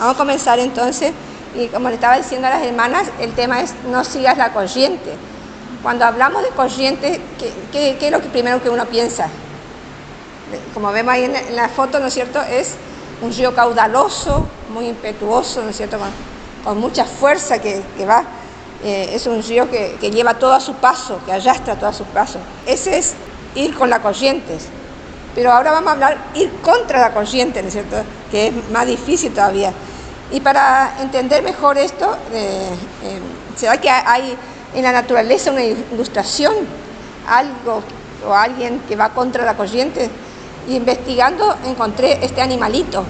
Vamos a comenzar entonces, y como le estaba diciendo a las hermanas, el tema es no sigas la corriente. Cuando hablamos de corriente, ¿qué es lo primero que uno piensa? Como vemos ahí en la foto, ¿no es cierto? Es un río caudaloso, muy impetuoso, ¿no es cierto? Con mucha fuerza que va. Es un río que lleva todo a su paso, que arrastra todo a su paso. Ese es ir con la corriente. Pero ahora vamos a hablar ir contra la corriente, ¿no es cierto? Que es más difícil todavía. Y para entender mejor esto, ¿será que hay en la naturaleza una ilustración? Algo o alguien que va contra la corriente. Y investigando encontré este animalito.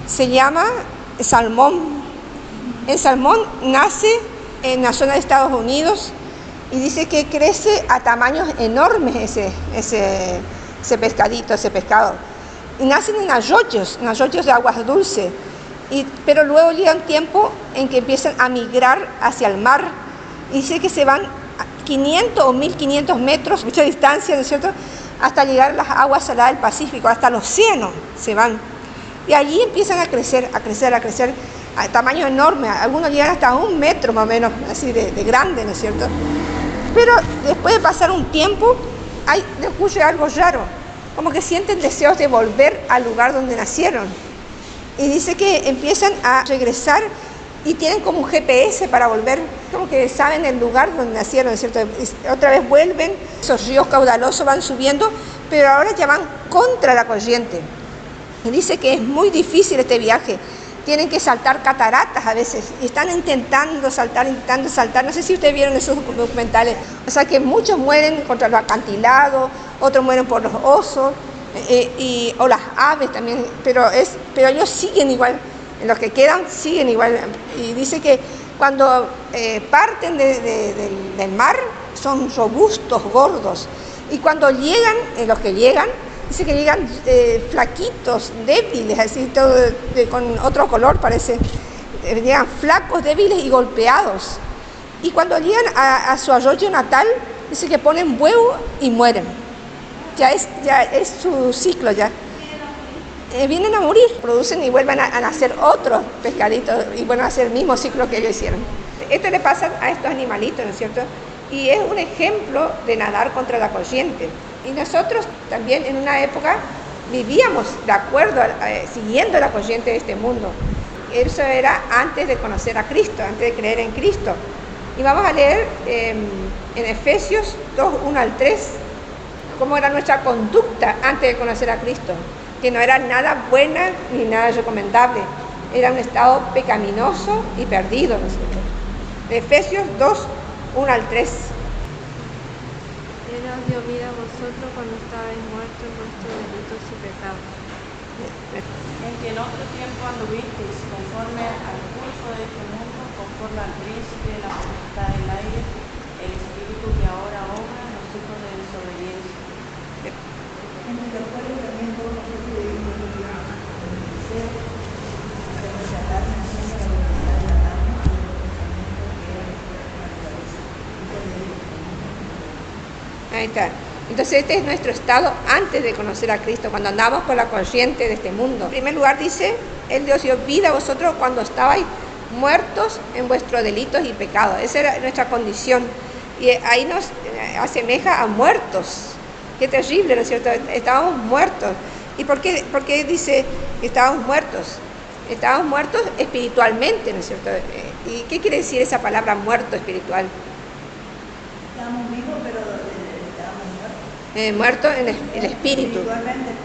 Se llama salmón. El salmón nace en la zona de Estados Unidos y dice que crece a tamaños enormes ese pescado. Y nacen en arroyos de aguas dulces. Pero luego llega un tiempo en que empiezan a migrar hacia el mar. Y dice que se van 500 o 1500 metros, mucha distancia, ¿no es cierto?, hasta llegar a las aguas saladas del Pacífico, hasta el océano se van. Y allí empiezan a crecer a tamaño enorme. Algunos llegan hasta 1 metro más o menos, así de grande, ¿no es cierto? Pero después de pasar un tiempo, les ocurre algo raro, como que sienten deseos de volver al lugar donde nacieron. Y dice que empiezan a regresar y tienen como un GPS para volver, como que saben el lugar donde nacieron, ¿cierto? Y otra vez vuelven, esos ríos caudalosos van subiendo, pero ahora ya van contra la corriente. Y dice que es muy difícil este viaje, tienen que saltar cataratas a veces, y están intentando saltar, no sé si ustedes vieron esos documentales, o sea que muchos mueren contra los acantilados, otros mueren por los osos, o las aves también, pero ellos siguen igual. Los que quedan siguen igual. Y dice que cuando parten del mar son robustos, gordos. Y cuando llegan, los que llegan, dice que llegan flaquitos, débiles, así todo con otro color parece. Llegan flacos, débiles y golpeados. Y cuando llegan a su arroyo natal, dice que ponen huevo y mueren. Ya es su ciclo ya. Vienen a morir, producen y vuelven a nacer otros pescaditos y vuelven a hacer el mismo ciclo que ellos hicieron. Esto le pasa a estos animalitos, ¿no es cierto? Y es un ejemplo de nadar contra la corriente. Y nosotros también en una época vivíamos de acuerdo, siguiendo la corriente de este mundo. Eso era antes de conocer a Cristo, antes de creer en Cristo. Y vamos a leer en Efesios 2, 1 al 3, cómo era nuestra conducta antes de conocer a Cristo. Que no era nada buena ni nada recomendable, era un estado pecaminoso y perdido, ¿no es cierto? Efesios 2, 1 al 3. Él os dio vida a vosotros cuando estabais muertos en vuestros delitos y pecados, en que en otro tiempo anduvisteis conforme al curso de este mundo, conforme al príncipe de la potestad del aire, el espíritu que ahora obra en los hijos de desobediencia. Entre los cuales también todos nosotros debimos vivir en obedecer, hacer nuestra carne haciendo la voluntad de la carne, y los pensamientos que eran nuestra naturaleza. Ahí está. Entonces este es nuestro estado antes de conocer a Cristo, cuando andamos por la corriente de este mundo. En primer lugar dice, Él Dios dio vida a vosotros cuando estabais muertos en vuestros delitos y pecados. Esa era nuestra condición. Y ahí nos asemeja a muertos. Qué terrible, ¿no es cierto? Estábamos muertos. ¿Y por qué dice que estábamos muertos? Estábamos muertos espiritualmente, ¿no es cierto? ¿Y qué quiere decir esa palabra muerto espiritual? Estábamos vivos, pero estábamos muertos. Muerto en el espíritu.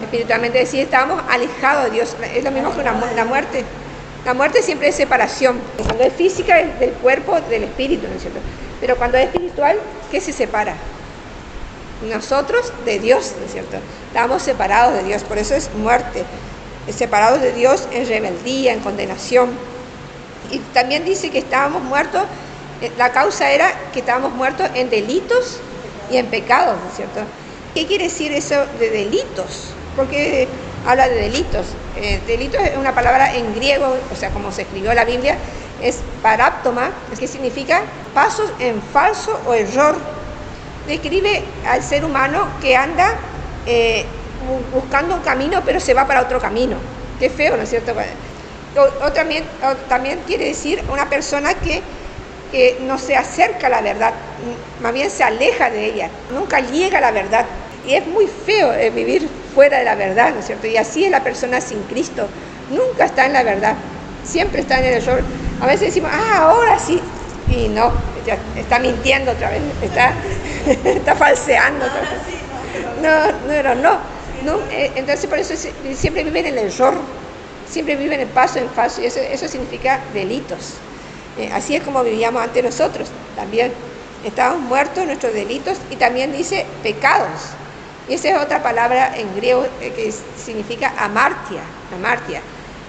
Espiritualmente, es decir, estábamos alejados de Dios. Es lo mismo que la muerte. La muerte siempre es separación. Cuando es física, es del cuerpo, del espíritu, ¿no es cierto? Pero cuando es espiritual, ¿qué se separa? Nosotros de Dios, ¿no es cierto? Estamos separados de Dios, por eso es muerte. Separados de Dios en rebeldía, en condenación. Y también dice que estábamos muertos, la causa era que estábamos muertos en delitos y en pecados, ¿no es cierto? ¿Qué quiere decir eso de delitos? ¿Por qué habla de delitos? Delitos es una palabra en griego, o sea, como se escribió la Biblia, es paráptoma, que significa pasos en falso o error. Describe al ser humano que anda buscando un camino, pero se va para otro camino. Qué feo, ¿no es cierto? También quiere decir una persona que no se acerca a la verdad, más bien se aleja de ella, nunca llega a la verdad. Y es muy feo vivir fuera de la verdad, ¿no es cierto? Y así es la persona sin Cristo, nunca está en la verdad, siempre está en el error. A veces decimos, ahora sí, y no, ya está mintiendo otra vez, está falseando otra vez. No. Entonces por eso siempre vive en el error, siempre vive en el paso en falso, y eso significa delitos. Así es como vivíamos antes nosotros, también estábamos muertos en nuestros delitos, y también dice pecados. Y esa es otra palabra en griego que significa amartia.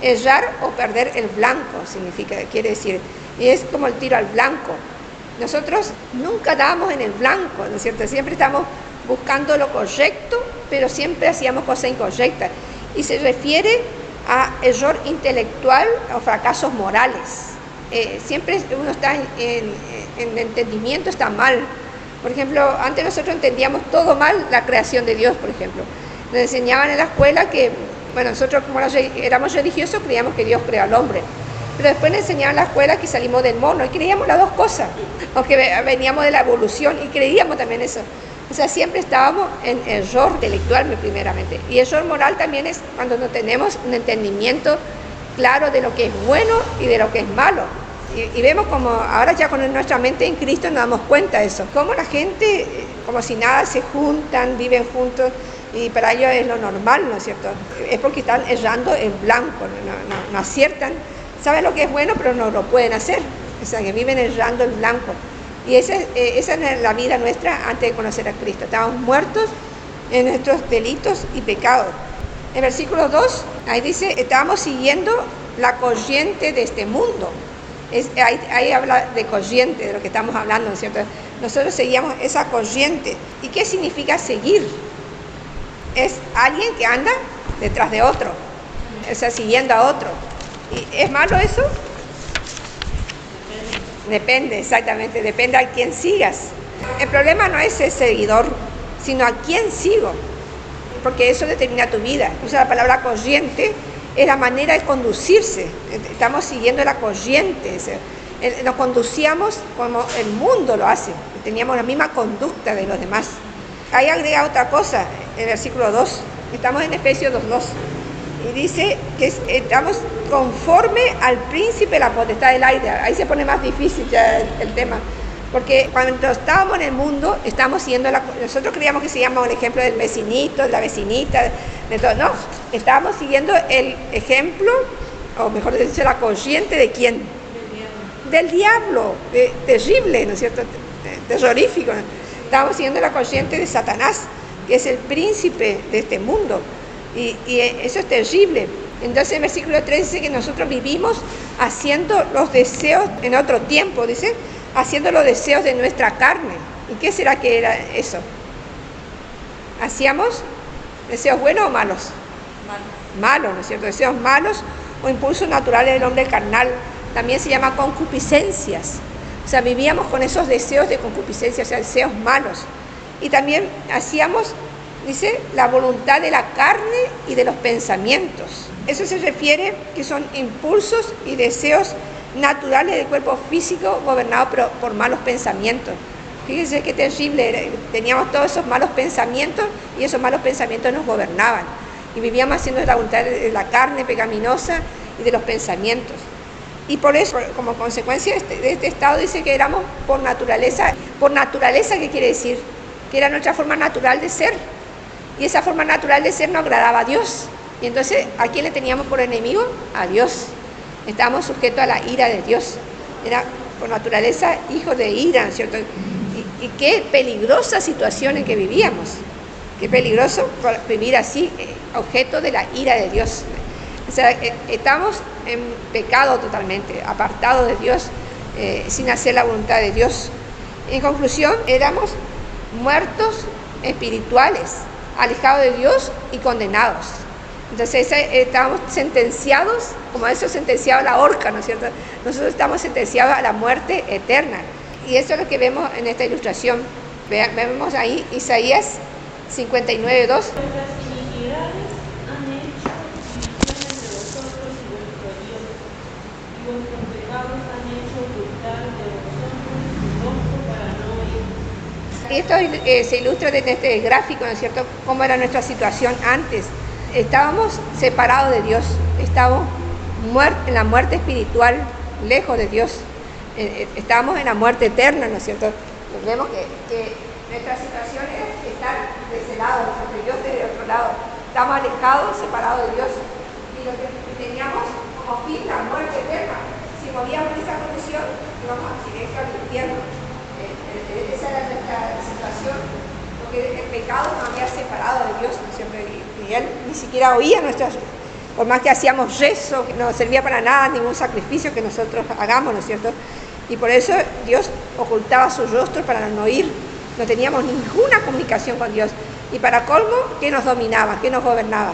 Errar o perder el blanco quiere decir, y es como el tiro al blanco. Nosotros nunca dábamos en el blanco, ¿no es cierto? Siempre estamos buscando lo correcto, pero siempre hacíamos cosas incorrectas. Y se refiere a error intelectual o fracasos morales. Siempre uno está en entendimiento, está mal. Por ejemplo, antes nosotros entendíamos todo mal la creación de Dios, por ejemplo. Nos enseñaban en la escuela que, nosotros como éramos religiosos creíamos que Dios creó al hombre. Pero después nos enseñaban en la escuela que salimos del mono y creíamos las dos cosas. O que veníamos de la evolución y creíamos también eso. O sea, siempre estábamos en error intelectual primeramente. Y error moral también es cuando no tenemos un entendimiento claro de lo que es bueno y de lo que es malo. Y vemos como ahora ya con nuestra mente en Cristo nos damos cuenta de eso. Como la gente, como si nada, se juntan, viven juntos y para ellos es lo normal, ¿no es cierto? Es porque están errando en blanco, no aciertan. Saben lo que es bueno, pero no lo pueden hacer. O sea, que viven errando en blanco. Y esa es la vida nuestra antes de conocer a Cristo. Estábamos muertos en nuestros delitos y pecados. En versículo 2, ahí dice, estábamos siguiendo la corriente de este mundo. Ahí habla de corriente, de lo que estamos hablando, ¿no es cierto? Nosotros seguíamos esa corriente. ¿Y qué significa seguir? Es alguien que anda detrás de otro, o sea, siguiendo a otro. ¿Y es malo eso? Depende, exactamente, depende a quién sigas. El problema no es el seguidor, sino a quién sigo, porque eso determina tu vida. O sea, la palabra corriente es la manera de conducirse. Estamos siguiendo la corriente. Nos conducíamos como el mundo lo hace. Teníamos la misma conducta de los demás. Ahí agrega otra cosa, el versículo 2. Estamos en Efesios 2:2. Y dice que estamos conforme al príncipe de la potestad del aire. Ahí se pone más difícil ya el tema. Porque cuando estábamos en el mundo, estamos siguiendo nosotros creíamos que seguíamos el ejemplo del vecinito, de la vecinita, de todo. No, estábamos siguiendo el ejemplo, o mejor dicho, la corriente de quién. Del diablo, terrible, ¿no es cierto? Terrorífico. Estábamos siguiendo la corriente de Satanás, que es el príncipe de este mundo. Y eso es terrible. Entonces el versículo 3 dice que nosotros vivimos haciendo los deseos en otro tiempo, dice, haciendo los deseos de nuestra carne. ¿Y qué será que era eso? ¿Hacíamos deseos buenos o malos? Malos, ¿no es cierto? Deseos malos o impulsos naturales del hombre carnal. También se llama concupiscencias. O sea, vivíamos con esos deseos de concupiscencia, o sea, deseos malos. Y también hacíamos, dice, la voluntad de la carne y de los pensamientos. Eso se refiere que son impulsos y deseos naturales del cuerpo físico gobernado por malos pensamientos. Fíjense qué terrible, teníamos todos esos malos pensamientos y esos malos pensamientos nos gobernaban. Y vivíamos haciendo la voluntad de la carne pecaminosa y de los pensamientos. Y por eso, como consecuencia de este estado, dice que éramos por naturaleza. Por naturaleza, ¿qué quiere decir? Que era nuestra forma natural de ser. Y esa forma natural de ser no agradaba a Dios. Y entonces, ¿a quién le teníamos por enemigo? A Dios. Estábamos sujetos a la ira de Dios. Era por naturaleza hijo de ira, ¿no es cierto? Y qué peligrosa situación en que vivíamos. Qué peligroso vivir así, objeto de la ira de Dios. O sea, estamos en pecado totalmente, apartados de Dios, sin hacer la voluntad de Dios. En conclusión, éramos muertos espirituales, alejados de Dios y condenados. Entonces estábamos sentenciados, como eso sentenciado a la horca, ¿no es cierto? Nosotros estamos sentenciados a la muerte eterna. Y eso es lo que vemos en esta ilustración. Vemos ahí Isaías 59:2. vuestros pecados han hecho ocultar de vosotros su rostro para no oír. Y esto se ilustra desde este gráfico, ¿no es cierto?, cómo era nuestra situación antes. Estábamos separados de Dios, estábamos en la muerte espiritual, lejos de Dios. Estábamos en la muerte eterna, ¿no es cierto? Vemos que nuestra situación era estar de ese lado, porque Dios desde otro lado. Estamos alejados, separados de Dios. Y lo que teníamos como fin la muerte eterna. Si movíamos en esa condición, íbamos directo al infierno. Esa era nuestra situación, porque el pecado nos había separado de Dios, ¿no es cierto? Y Él ni siquiera oía nuestras, por más que hacíamos rezo, que no servía para nada, ningún sacrificio que nosotros hagamos, ¿no es cierto? Y por eso Dios ocultaba su rostro para no oír, no teníamos ninguna comunicación con Dios. Y para colmo, ¿qué nos dominaba? ¿Qué nos gobernaba?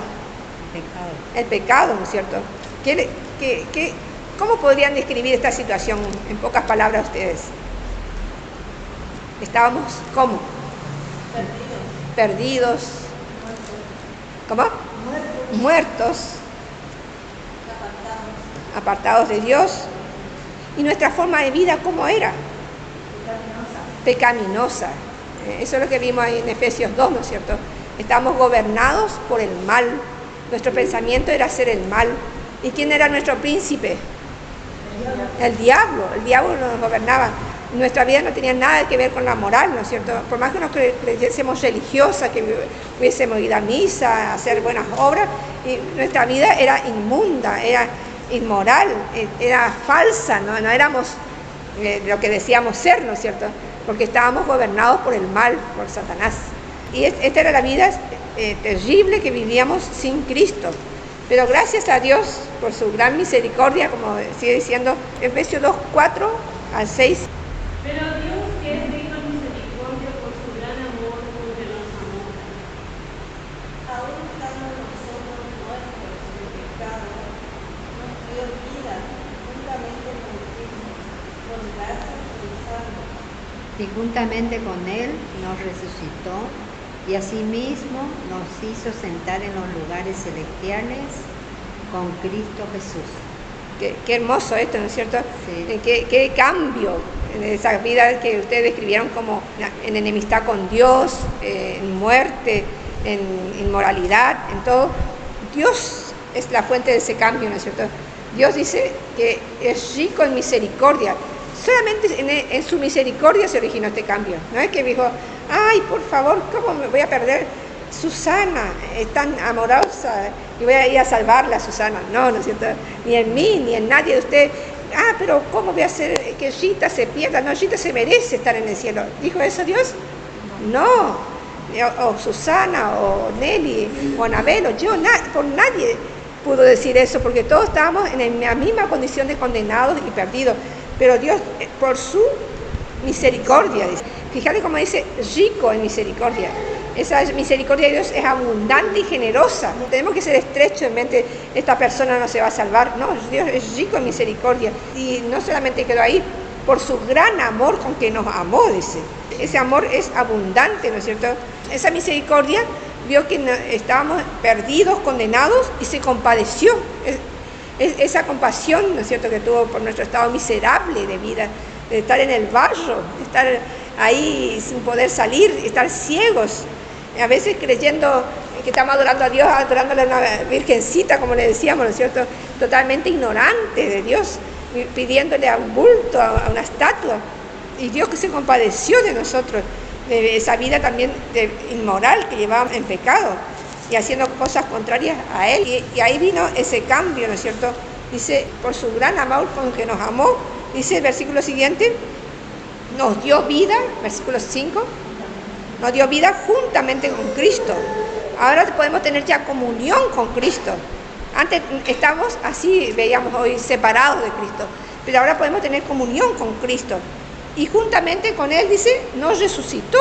El pecado, ¿no es cierto? ¿Cómo podrían describir esta situación en pocas palabras ustedes? Estábamos, ¿cómo? Perdidos. ¿Cómo? Muertos. Apartados de Dios. ¿Y nuestra forma de vida cómo era? Pecaminosa. Eso es lo que vimos ahí en Efesios 2, ¿no es cierto? Estábamos gobernados por el mal. Nuestro pensamiento era hacer el mal. ¿Y quién era nuestro príncipe? El diablo. El diablo nos gobernaba. Nuestra vida no tenía nada que ver con la moral, ¿no es cierto? Por más que nos creyésemos religiosas, que hubiésemos ido a misa, a hacer buenas obras, y nuestra vida era inmunda, era inmoral, era falsa, no éramos lo que decíamos ser, ¿no es cierto? Porque estábamos gobernados por el mal, por Satanás. Y esta era la vida terrible que vivíamos sin Cristo. Pero gracias a Dios por su gran misericordia, como sigue diciendo Efesios 2, 4 al 6. Pero Dios, que es rico en misericordia por su gran amor con que nos amó, Aún estando nosotros muertos en pecado, nos dio vida juntamente con Cristo, con gracia y salvo. Y juntamente con Él nos resucitó y asimismo nos hizo sentar en los lugares celestiales con Cristo Jesús. Qué hermoso esto, ¿no es cierto? Sí. Qué cambio en esa vida que ustedes describieron como en enemistad con Dios, en muerte, en inmoralidad, en todo. Dios es la fuente de ese cambio, ¿no es cierto? Dios dice que es rico en misericordia. Solamente en su misericordia se originó este cambio. No es que dijo, ay, por favor, ¿cómo me voy a perder? Susana es tan amorosa y voy a ir a salvarla, Susana. No, ¿no es cierto? Ni en mí, ni en nadie de ustedes. Ah, pero ¿cómo voy a hacer que Gita se pierda? No, Gita se merece estar en el cielo. ¿Dijo eso Dios? No. O Susana, o Nelly, o Anabel, o yo, por nadie pudo decir eso, porque todos estábamos en la misma condición de condenados y perdidos. Pero Dios, por su misericordia, dice. Fíjate cómo dice, rico en misericordia. Esa misericordia de Dios es abundante y generosa. Tenemos que ser estrechos en mente, esta persona no se va a salvar. No, Dios es rico en misericordia. Y no solamente quedó ahí, por su gran amor con que nos amó, dice. Ese amor es abundante, ¿no es cierto? Esa misericordia vio que estábamos perdidos, condenados, y se compadeció. Esa compasión, ¿no es cierto?, que tuvo por nuestro estado miserable de vida, de estar en el barro, de estar ahí sin poder salir, estar ciegos, a veces creyendo que estamos adorando a Dios, adorándole a una virgencita, como le decíamos, ¿no es cierto?, totalmente ignorante de Dios, pidiéndole a un bulto, a una estatua, y Dios que se compadeció de nosotros, de esa vida también inmoral que llevábamos en pecado, y haciendo cosas contrarias a Él, y ahí vino ese cambio, ¿no es cierto? Dice, por su gran amor con que nos amó, dice el versículo siguiente, nos dio vida, versículo 5, nos dio vida juntamente con Cristo. Ahora podemos tener ya comunión con Cristo. Antes estábamos así, veíamos hoy, separados de Cristo, pero ahora podemos tener comunión con Cristo. Y juntamente con Él, dice, nos resucitó,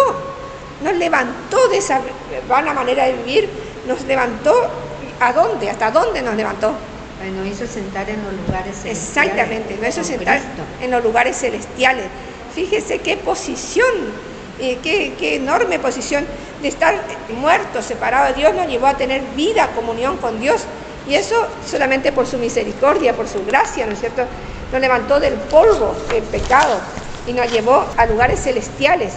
nos levantó de esa vana manera de vivir, nos levantó, ¿a dónde? ¿Hasta dónde nos levantó? Nos hizo sentar en los lugares celestiales. Exactamente, nos hizo sentar en los lugares celestiales. Fíjese qué posición, qué enorme posición de estar muertos, separados de Dios, nos llevó a tener vida, comunión con Dios. Y eso solamente por su misericordia, por su gracia, ¿no es cierto? Nos levantó del polvo del pecado y nos llevó a lugares celestiales.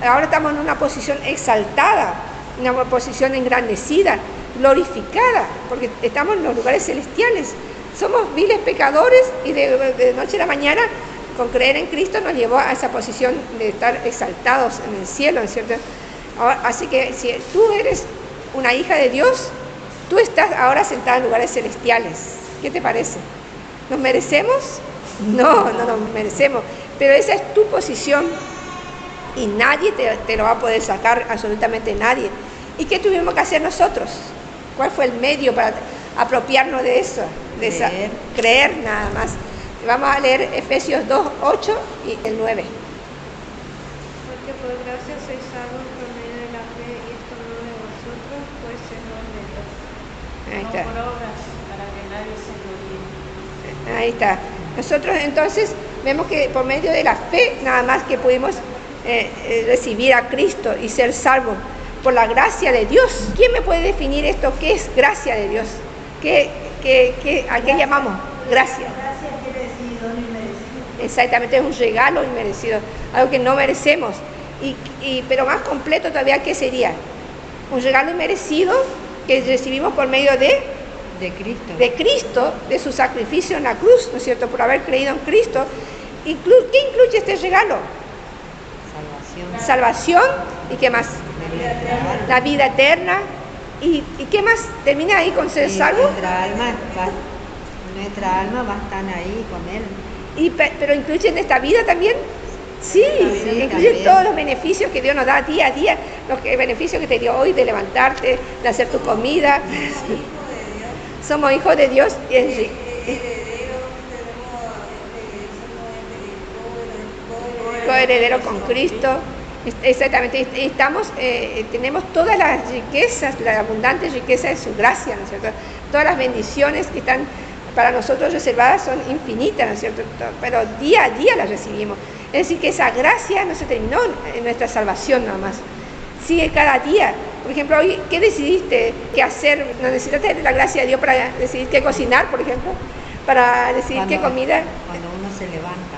Ahora estamos en una posición exaltada, una posición engrandecida, glorificada, porque estamos en los lugares celestiales. Somos viles pecadores y de noche a la mañana, con creer en Cristo, nos llevó a esa posición de estar exaltados en el cielo, ¿no es cierto? Así que si tú eres una hija de Dios, tú estás ahora sentada en lugares celestiales. ¿Qué te parece? ¿Nos merecemos? No nos merecemos, pero esa es tu posición y nadie te lo va a poder sacar, absolutamente nadie. ¿Y qué tuvimos que hacer nosotros? ¿Cuál fue el medio para apropiarnos de eso? Creer nada más. Vamos a leer Efesios 2, 8 y el 9. Porque por gracia sois salvos por medio de la fe, y esto no de vosotros, pues es don de Dios. Ahí No está. por obras, para que nadie se gloríe. Ahí está. Nosotros entonces vemos que por medio de la fe nada más que pudimos recibir a Cristo y ser salvos por la gracia de Dios. ¿Quién me puede definir esto? ¿Qué es gracia de Dios? ¿A qué llamamos? Gracia. Gracia quiere decir don inmerecido. Exactamente, es un regalo inmerecido, algo que no merecemos. Pero más completo todavía, ¿qué sería? Un regalo inmerecido que recibimos por medio de Cristo, de su sacrificio en la cruz, ¿no es cierto? Por haber creído en Cristo. ¿Qué incluye este regalo? Salvación. ¿Y qué más? La vida eterna. ¿Y qué más? ¿Termina ahí con ser salvo? Nuestra alma va a estar ahí con Él. ¿Pero incluye en esta vida también? Sí, incluye también. todos los beneficios que Dios nos da día a día, los beneficios que te dio hoy de levantarte, de hacer tu comida. Somos hijos de Dios y coheredero con Cristo. Exactamente, tenemos todas las riquezas, la abundante riqueza de su gracia, ¿no es cierto? Todas las bendiciones que están para nosotros reservadas son infinitas, ¿no es cierto? Pero día a día las recibimos. Es decir, que esa gracia no se terminó en nuestra salvación nada más. Sigue cada día. Por ejemplo, hoy, ¿qué decidiste qué hacer? ¿No necesitas la gracia de Dios para decidir qué cocinar, por ejemplo? Para decidir qué comida. Cuando uno se levanta.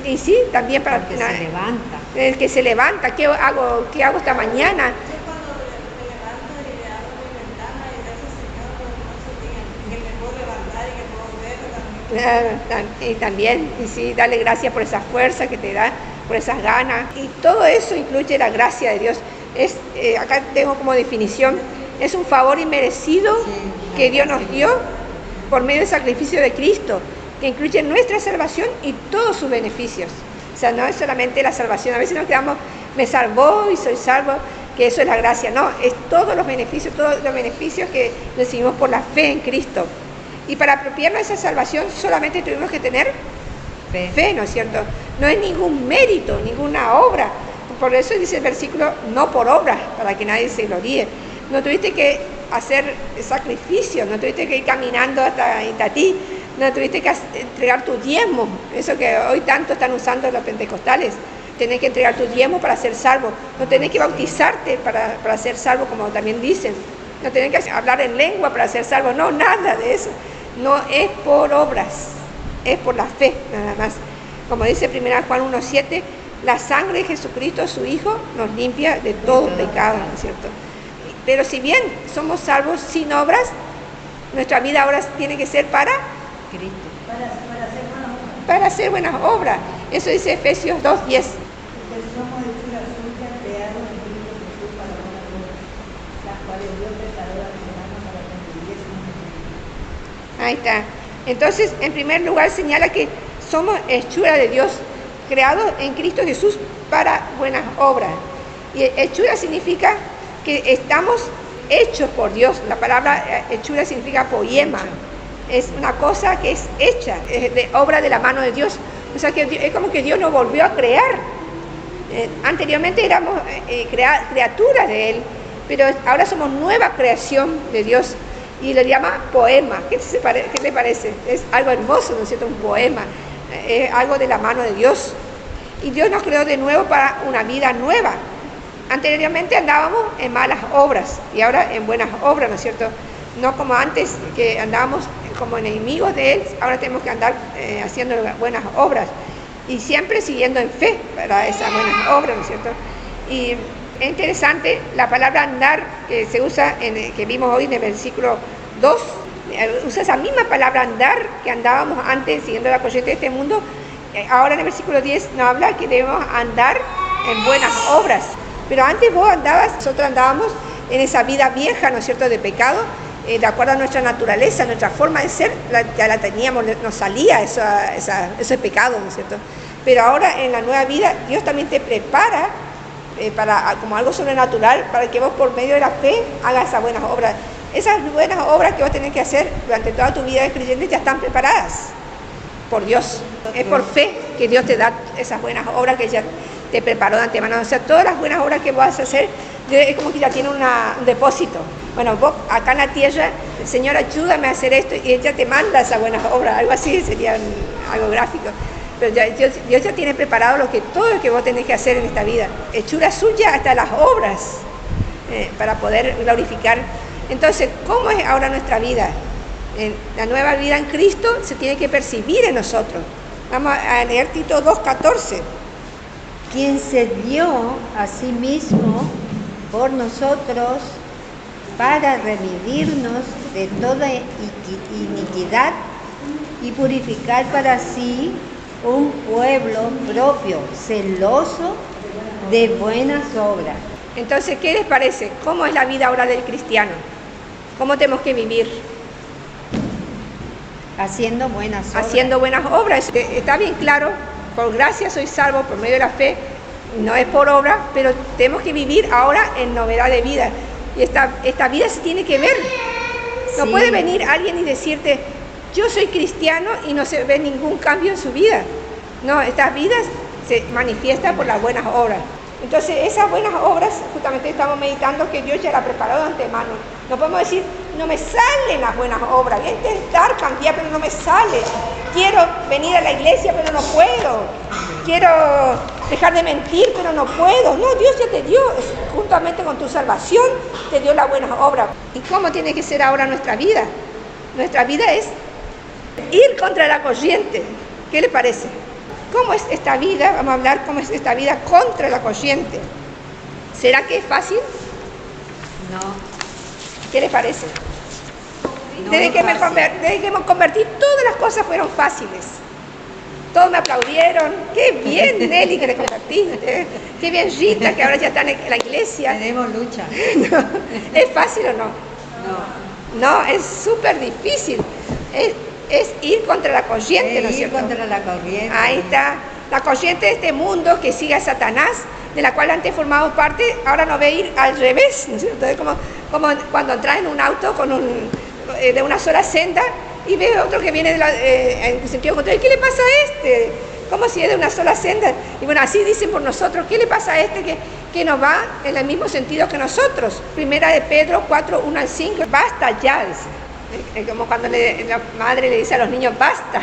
Y sí, también para Porque se levanta. el que se levanta, ¿qué hago esta mañana? Yo cuando me levanto y le abro mi ventana y gracias Señor por que me puedo levantar y que puedo ver también. Y también, y sí, darle gracias por esa fuerza que te da, por esas ganas. Y todo eso incluye la gracia de Dios. Acá tengo como definición, es un favor inmerecido que Dios nos dio por medio del sacrificio de Cristo, que incluye nuestra salvación y todos sus beneficios. O sea, no es solamente la salvación. A veces nos quedamos, me salvó y soy salvo, que eso es la gracia. No, es todos los beneficios que recibimos por la fe en Cristo. Y para apropiarnos de esa salvación solamente tuvimos que tener fe, ¿no es cierto? No es ningún mérito, ninguna obra. Por eso dice el versículo, no por obras, para que nadie se gloríe. No tuviste que hacer sacrificios, no tuviste que ir caminando hasta Itatí, no tuviste que entregar tu diezmo, eso que hoy tanto están usando los pentecostales. Tenés que entregar tu diezmo para ser salvo, no tenés que bautizarte para ser salvo, como también dicen, no tenés que hablar en lengua para ser salvo, no, nada de eso. No es por obras, es por la fe, nada más. Como dice 1 Juan 1:7, la sangre de Jesucristo, su Hijo, nos limpia de todo pecado, ¿no es cierto? Pero si bien somos salvos sin obras, nuestra vida ahora tiene que ser para Cristo. Para hacer hacer buenas obras. buenas obras. Eso dice Efesios 2:10. Porque somos hechura suya, creados en Cristo Jesús para buenas obras, las cuales Dios preparó de antemano para que anduviésemos en ellas. Ahí está. Entonces, en primer lugar, señala que somos hechura de Dios, creados en Cristo Jesús para buenas obras. Y hechura significa que estamos hechos por Dios. La palabra hechura significa poema. Es una cosa que es hecha, es de obra de la mano de Dios. O sea, que es como que Dios nos volvió a crear. Anteriormente éramos criaturas de Él, pero ahora somos nueva creación de Dios. Y lo llama poema. ¿Qué te parece? Es algo hermoso, ¿no es cierto? Un poema. Es algo de la mano de Dios. Y Dios nos creó de nuevo para una vida nueva. Anteriormente andábamos en malas obras y ahora en buenas obras, ¿no es cierto? no como antes que andábamos como enemigos de Él, ahora tenemos que andar haciendo buenas obras y siempre siguiendo en fe para esas buenas obras, ¿no es cierto? Y es interesante la palabra andar que se usa, que vimos hoy en el versículo 2, usa esa misma palabra andar que andábamos antes siguiendo la corriente de este mundo. Ahora en el versículo 10 nos habla que debemos andar en buenas obras, pero antes nosotros andábamos en esa vida vieja, ¿no es cierto?, de pecado, de acuerdo a nuestra naturaleza, nuestra forma de ser, ya la teníamos, nos salía ese pecado, ¿no es cierto? Pero ahora en la nueva vida Dios también te prepara como algo sobrenatural para que vos por medio de la fe hagas esas buenas obras. Esas buenas obras que vos tenés que hacer durante toda tu vida de creyente ya están preparadas por Dios. Es por fe que Dios te da esas buenas obras que ya te preparó de antemano. O sea, todas las buenas obras que vos vas a hacer, es como que ya tiene un depósito. Bueno, vos acá en la tierra, Señor, ayúdame a hacer esto, y ella te manda esas buenas obras, algo así sería algo gráfico. Pero Dios ya tiene preparado todo lo que vos tenés que hacer en esta vida. Hechura suya hasta las obras para poder glorificar. Entonces, ¿cómo es ahora nuestra vida? La nueva vida en Cristo se tiene que percibir en nosotros. Vamos a leer Tito 2:14. Quien se dio a sí mismo por nosotros para redimirnos de toda iniquidad y purificar para sí un pueblo propio, celoso de buenas obras. Entonces, ¿qué les parece? ¿Cómo es la vida ahora del cristiano? ¿Cómo tenemos que vivir? Haciendo buenas obras. Haciendo buenas obras. Está bien claro, por gracia soy salvo, por medio de la fe, no es por obra, pero tenemos que vivir ahora en novedad de vida. Y esta vida se tiene que ver. No Sí. puede venir alguien y decirte, yo soy cristiano, y no se ve ningún cambio en su vida. No, estas vidas se manifiestan por las buenas obras. Entonces, esas buenas obras, justamente estamos meditando que Dios ya las preparó de antemano. No podemos decir, no me salen las buenas obras, voy a intentar cambiar, pero no me sale. Quiero venir a la iglesia, pero no puedo. Quiero dejar de mentir, pero no puedo. No, Dios ya te dio, juntamente con tu salvación, te dio las buenas obras. ¿Y cómo tiene que ser ahora nuestra vida? Nuestra vida es ir contra la corriente. ¿Qué le parece? ¿Cómo es esta vida? Vamos a hablar cómo es esta vida contra la corriente. ¿Será que es fácil? No. ¿Qué les parece? No Desde es que me convertí, todas las cosas fueron fáciles. Todos me aplaudieron. ¡Qué bien, Nelly, que te convertiste! ¡Qué bien, Rita, que ahora ya está en la iglesia! Tenemos lucha. ¿Es fácil o no? No. No, es súper difícil. Es ir contra la corriente, ¿no es Ir cierto? contra la corriente. Ahí está. La corriente de este mundo que sigue a Satanás, de la cual antes formamos parte, ahora nos ve ir al revés, ¿no es cierto? Es como cuando entras en un auto de una sola senda y ves otro que viene en sentido contrario. ¿Qué le pasa a este? ¿Cómo si es de una sola senda? Y bueno, así dicen por nosotros. ¿Qué le pasa a este que nos va en el mismo sentido que nosotros? Primera de Pedro 4:1-5. Basta ya, dice. Como cuando la madre le dice a los niños, basta.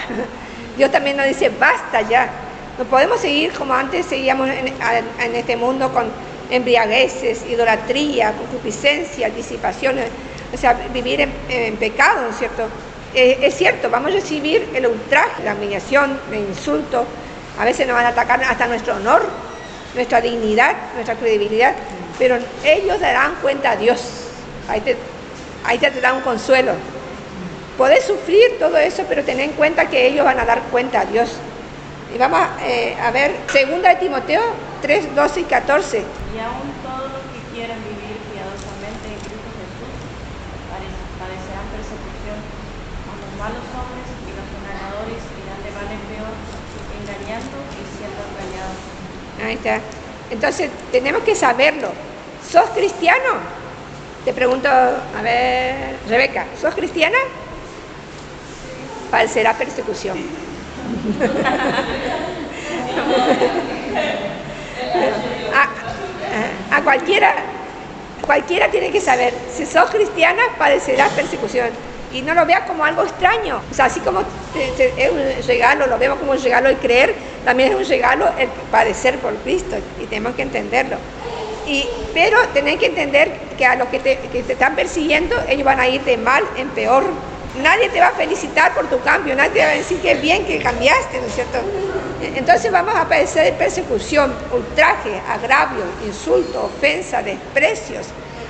Dios también nos dice, basta ya. No podemos seguir como antes seguíamos en este mundo con embriagueces, idolatría, concupiscencia, disipaciones, o sea, vivir en pecado, ¿no es cierto? Es cierto, vamos a recibir el ultraje, la humillación, el insulto, a veces nos van a atacar hasta nuestro honor, nuestra dignidad, nuestra credibilidad, pero ellos darán cuenta a Dios. Ahí te da un consuelo. Podés sufrir todo eso, pero ten en cuenta que ellos van a dar cuenta a Dios. Y vamos a ver 2 de Timoteo 3:12 y 14. Y aún todos los que quieran vivir piadosamente en Cristo Jesús padecerán persecución. A los malos hombres y los engañadores irán de mal en peor, engañando y siendo engañados. Ahí está. Entonces, tenemos que saberlo. ¿Sos cristiano? Te pregunto, a ver, Rebeca, ¿sos cristiana? Padecerá persecución. A cualquiera tiene que saber, si sos cristiana, padecerás persecución. Y no lo veas como algo extraño. O sea, así como es un regalo, lo vemos como un regalo el creer, también es un regalo el padecer por Cristo, y tenemos que entenderlo. Pero tenés que entender que a los que te están persiguiendo, ellos van a ir de mal en peor. Nadie te va a felicitar por tu cambio, nadie te va a decir que es bien que cambiaste, ¿no es cierto? Entonces vamos a padecer persecución, ultraje, agravio, insulto, ofensa, desprecios,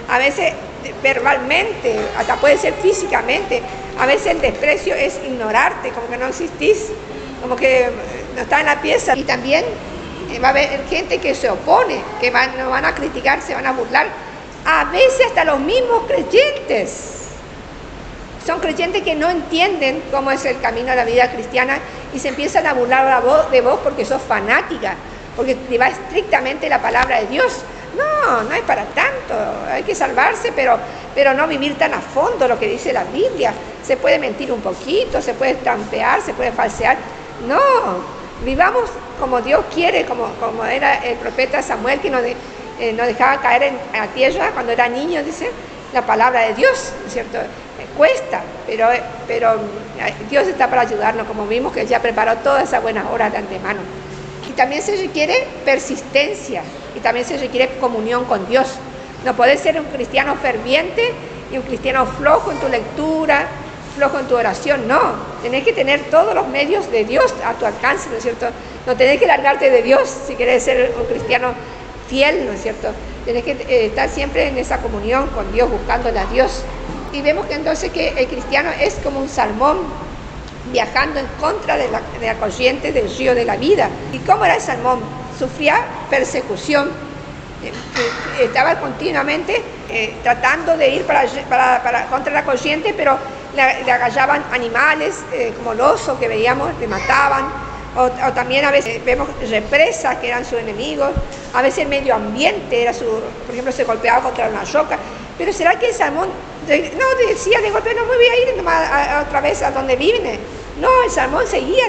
a veces verbalmente, hasta puede ser físicamente. A veces el desprecio es ignorarte, como que no existís, como que no está en la pieza. Y también va a haber gente que se opone, que nos van a criticar, se van a burlar. A veces hasta los mismos creyentes. Son creyentes que no entienden cómo es el camino de la vida cristiana y se empiezan a burlar de vos porque sos fanática, porque te va estrictamente la palabra de Dios. No, no es para tanto, hay que salvarse, pero no vivir tan a fondo lo que dice la Biblia. Se puede mentir un poquito, se puede trampear, se puede falsear. No, vivamos como Dios quiere, como era el profeta Samuel, que nos dejaba caer en la tierra cuando era niño, dice la palabra de Dios, ¿no es cierto? Cuesta, pero Dios está para ayudarnos, como vimos que ya preparó todas esas buenas obras de antemano. Y también se requiere persistencia, y también se requiere comunión con Dios. No podés ser un cristiano ferviente y un cristiano flojo en tu lectura, flojo en tu oración, no. Tenés que tener todos los medios de Dios a tu alcance, ¿no es cierto? No tenés que largarte de Dios si querés ser un cristiano fiel, ¿no es cierto? Tenés que estar siempre en esa comunión con Dios, buscándole a Dios. Y vemos que entonces que el cristiano es como un salmón viajando en contra de la corriente del río de la vida. ¿Y cómo era el salmón? Sufría persecución. Estaba continuamente tratando de ir contra la corriente, pero le agallaban animales como el oso que veíamos, le mataban. O también a veces vemos represas que eran sus enemigos. A veces el medio ambiente era por ejemplo, se golpeaba contra una roca. Pero ¿será que el salmón no decía de golpe, no me voy a ir nomás otra vez a donde vive? No, el salmón seguía,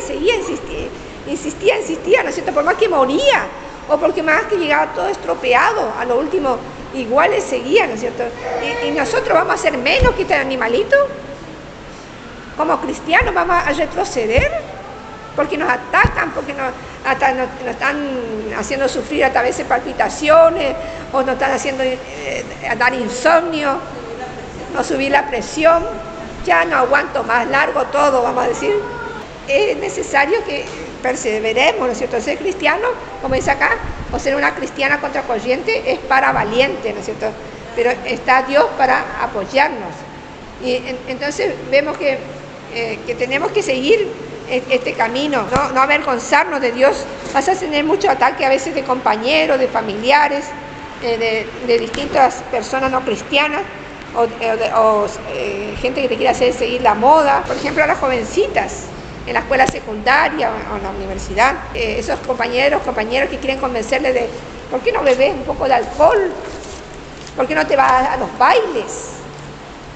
insistía, ¿no es cierto? Por más que moría, o porque más que llegaba todo estropeado, a lo último igual él seguía, ¿no es cierto? Y nosotros vamos a ser menos que este animalito. Como cristianos vamos a retroceder, porque nos atacan, porque nos están haciendo sufrir a través de palpitaciones, o nos están haciendo dar insomnio, o subir la presión. Ya no aguanto más, largo todo, vamos a decir. Es necesario que perseveremos, ¿no es cierto? Ser cristiano, como dice acá, o ser una cristiana contracorriente es para valiente, ¿no es cierto? Pero está Dios para apoyarnos. Y entonces vemos que tenemos que seguir este camino, no avergonzarnos de Dios. Vas a tener mucho ataque a veces de compañeros, de familiares, de distintas personas no cristianas, o gente que te quiere hacer seguir la moda. Por ejemplo, a las jovencitas en la escuela secundaria o en la universidad, esos compañeros que quieren convencerles de ¿por qué no bebes un poco de alcohol? ¿Por qué no te vas a los bailes?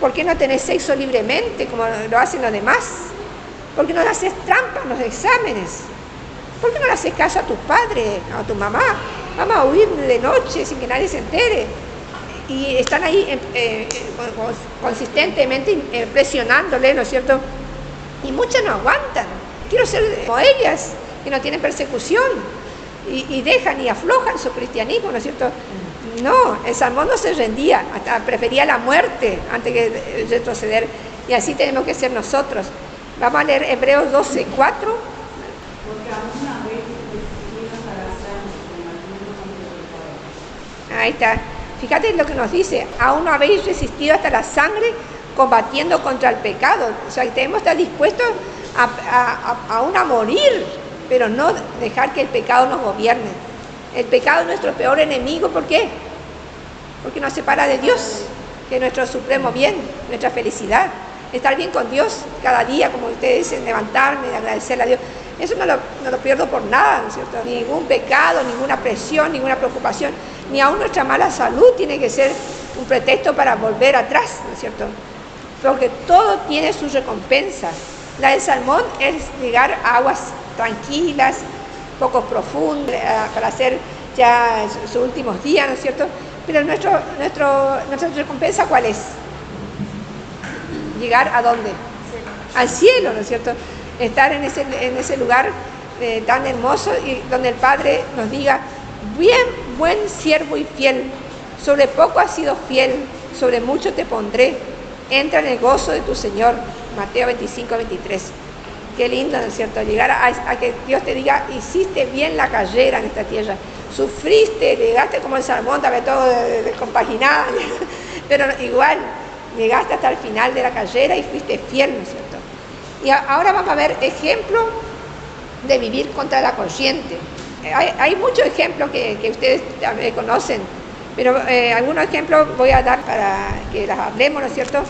¿Por qué no tenés sexo libremente como lo hacen los demás? ¿Por qué no le haces trampa en los exámenes? ¿Por qué no le haces caso a tus padres, a tu mamá? Vamos a huir de noche sin que nadie se entere. Y están ahí consistentemente presionándole, ¿no es cierto? Y muchas no aguantan. Quiero ser como ellas, que no tienen persecución. Y dejan y aflojan su cristianismo, ¿no es cierto? No, el salmón no se rendía, hasta prefería la muerte antes que retroceder. Y así tenemos que ser nosotros. Vamos a leer Hebreos 12:4. Porque aún una vez resistieron a la sangre, Ahí está. Fíjate lo que nos dice. Aún no habéis resistido hasta la sangre combatiendo contra el pecado. O sea, tenemos que estar dispuestos aún a morir, pero no dejar que el pecado nos gobierne. El pecado es nuestro peor enemigo. ¿Por qué? Porque nos separa de Dios, que es nuestro supremo bien, nuestra felicidad. Estar bien con Dios cada día, como ustedes dicen, levantarme, agradecerle a Dios. Eso no lo pierdo por nada, ¿no es cierto? Ningún pecado, ninguna presión, ninguna preocupación, ni aún nuestra mala salud tiene que ser un pretexto para volver atrás, ¿no es cierto? Porque todo tiene su recompensa. La del salmón es llegar a aguas tranquilas, poco profundas, para hacer ya sus últimos días, ¿no es cierto? Pero nuestra recompensa, ¿cuál es? ¿Llegar a dónde? Al cielo, ¿no es cierto? Estar en ese lugar tan hermoso y donde el Padre nos diga, bien, buen siervo y fiel, sobre poco has sido fiel, sobre mucho te pondré, entra en el gozo de tu Señor. Mateo 25, 23. Qué lindo, ¿no es cierto? Llegar a que Dios te diga, hiciste bien la carrera en esta tierra, sufriste, llegaste como el salmón, también todo descompaginado, pero igual, llegaste hasta el final de la carrera y fuiste fiel, ¿no es cierto? Y ahora vamos a ver ejemplos de vivir contra la corriente. Hay muchos ejemplos que ustedes también conocen, pero algunos ejemplos voy a dar para que las hablemos, ¿no es cierto?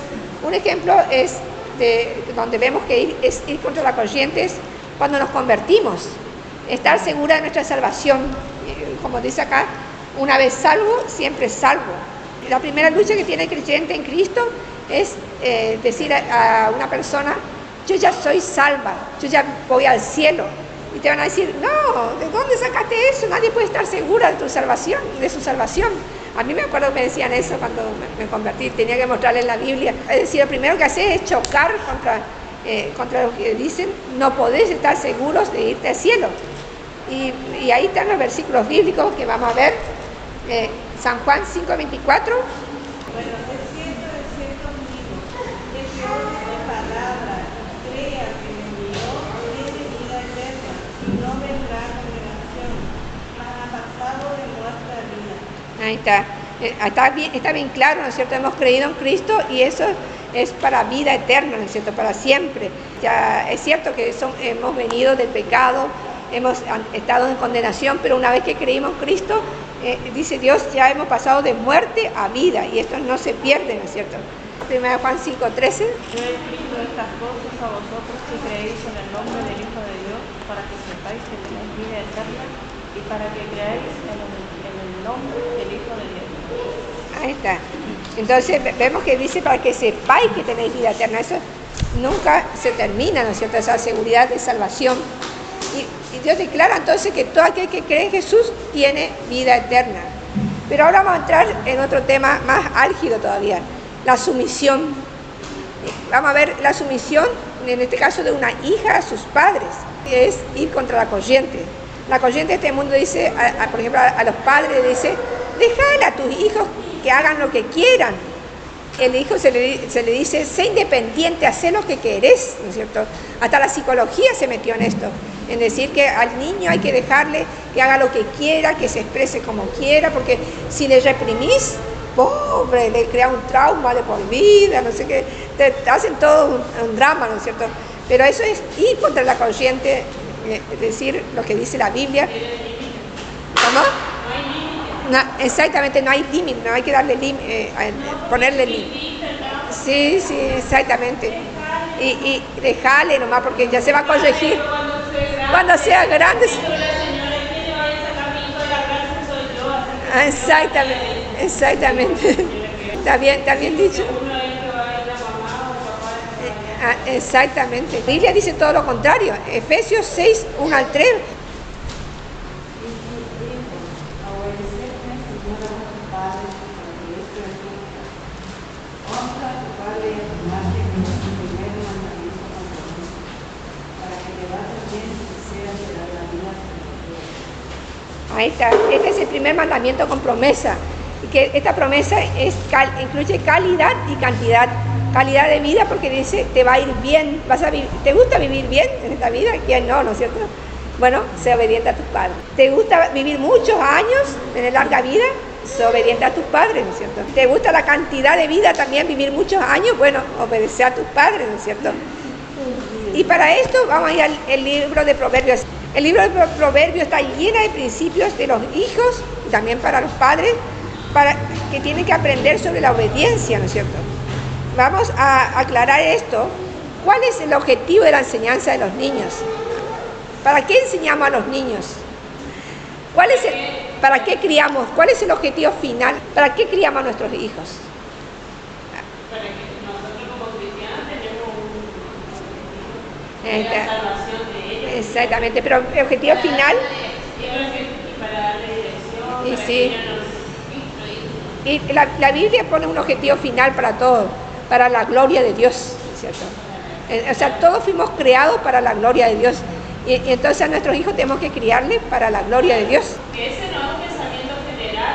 Un ejemplo es donde vemos que es ir contra la corriente es cuando nos convertimos, estar segura de nuestra salvación. Como dice acá, una vez salvo, siempre salvo. La primera lucha que tiene el creyente en Cristo es decir a una persona, yo ya soy salva, yo ya voy al cielo. Y te van a decir, no, ¿de dónde sacaste eso? Nadie puede estar segura de tu salvación, de su salvación. A mí me acuerdo que me decían eso cuando me convertí, tenía que mostrarles la Biblia. Es decir, lo primero que haces es chocar contra lo que dicen, no podés estar seguros de irte al cielo. Y ahí están los versículos bíblicos que vamos a ver. San Juan 5:24. Bueno, es cierto amigo, que si oye la palabra, crea que me envió, tiene vida eterna, y no vendrá a condenación, mas ha pasado de muerte a vida. Ahí está. Está bien claro, ¿no es cierto? Hemos creído en Cristo y eso es para vida eterna, ¿no es cierto? Para siempre. Ya es cierto que hemos venido del pecado, hemos estado en condenación, pero una vez que creímos en Cristo, dice Dios, ya hemos pasado de muerte a vida y esto no se pierde, ¿no es cierto? 1 Juan 5:13. Yo he escrito estas cosas a vosotros que creéis en el nombre del Hijo de Dios, para que sepáis que tenéis vida eterna y para que creáis en el nombre del Hijo de Dios. Ahí está. Entonces vemos que dice para que sepáis que tenéis vida eterna. Eso nunca se termina, ¿no es cierto? Esa seguridad de salvación. Y Dios declara entonces que todo aquel que cree en Jesús tiene vida eterna. Pero ahora vamos a entrar en otro tema más álgido todavía, la sumisión. Vamos a ver la sumisión, en este caso de una hija a sus padres, que es ir contra la corriente. La corriente de este mundo dice, por ejemplo, a los padres dice, déjale a tus hijos que hagan lo que quieran. El hijo se le dice, sé independiente, haz lo que querés, ¿no es cierto? Hasta la psicología se metió en esto, en decir que al niño hay que dejarle que haga lo que quiera, que se exprese como quiera, porque si le reprimís, pobre, le crea un trauma de por vida, no sé qué, te hacen todo un drama, ¿no es cierto? Pero eso es ir contra la corriente, decir lo que dice la Biblia. ¿Cómo? No, exactamente, no hay límite, no hay que darle ponerle límite. Sí, exactamente. Y dejarle nomás, porque ya se va a corregir. Cuando sea grande. Exactamente. Está bien dicho. Exactamente. La Biblia dice todo lo contrario. Efesios 6, 1-3. Ahí está, este es el primer mandamiento con promesa, y que esta promesa incluye calidad y cantidad. Calidad de vida porque dice, te va a ir bien, ¿te gusta vivir bien en esta vida? ¿Quién no, no es cierto? Bueno, sé obediente a tus padres. ¿Te gusta vivir muchos años, tener larga vida? Sé obediente a tus padres, ¿no es cierto? ¿Te gusta la cantidad de vida también, vivir muchos años? Bueno, obedece a tus padres, ¿no es cierto? Y para esto vamos a ir al libro de Proverbios. El libro de Proverbios está lleno de principios de los hijos y también para los padres, que tienen que aprender sobre la obediencia, ¿no es cierto? Vamos a aclarar esto. ¿Cuál es el objetivo de la enseñanza de los niños? ¿Para qué enseñamos a los niños? ¿Para qué criamos? ¿Cuál es el objetivo final? ¿Para qué criamos a nuestros hijos? Para que nosotros como cristianos tenemos la salvación de ellos. Exactamente, pero el objetivo final... Y para darle dirección, y para sí. que Y la Biblia pone un objetivo final para todo, para la gloria de Dios, ¿cierto? O sea, todos fuimos creados para la gloria de Dios. Y entonces a nuestros hijos tenemos que criarles para la gloria de Dios. ese no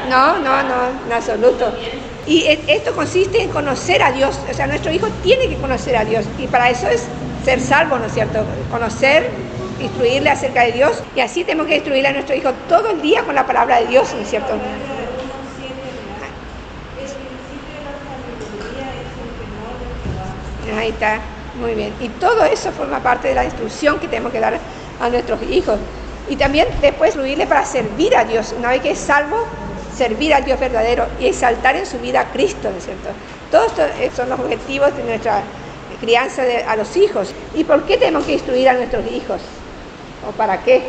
No, en absoluto. Y esto consiste en conocer a Dios. O sea, nuestro hijo tiene que conocer a Dios. Y para eso es ser salvo, ¿no es cierto? Conocer, instruirle acerca de Dios. Y así tenemos que instruirle a nuestro hijo todo el día con la palabra de Dios, ¿no es cierto? Ahí está, muy bien. Y todo eso forma parte de la instrucción que tenemos que dar a nuestros hijos. Y también después instruirle para servir a Dios. Una vez que es salvo, servir al Dios verdadero y exaltar en su vida a Cristo, ¿no es cierto? Todos estos son los objetivos de nuestra crianza a los hijos. ¿Y por qué tenemos que instruir a nuestros hijos? ¿O para qué?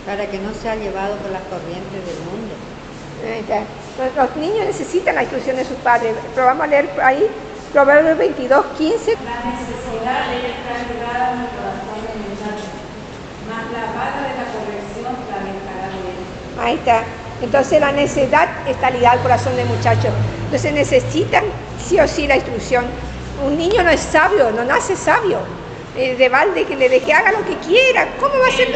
Para que no sea llevado por las corrientes del mundo. Ahí está. Los niños necesitan la instrucción de sus padres. Pero vamos a leer ahí Proverbios 22, 15. La necesidad debe estar ligada en el corazón del muchacho, mas la vara de la corrección la alejará de él. Ahí está. Entonces la necedad está ligada al corazón del muchacho. Entonces necesitan sí o sí la instrucción. Un niño no es sabio, no nace sabio. De balde que le deje haga lo que quiera. ¿Cómo va a ser?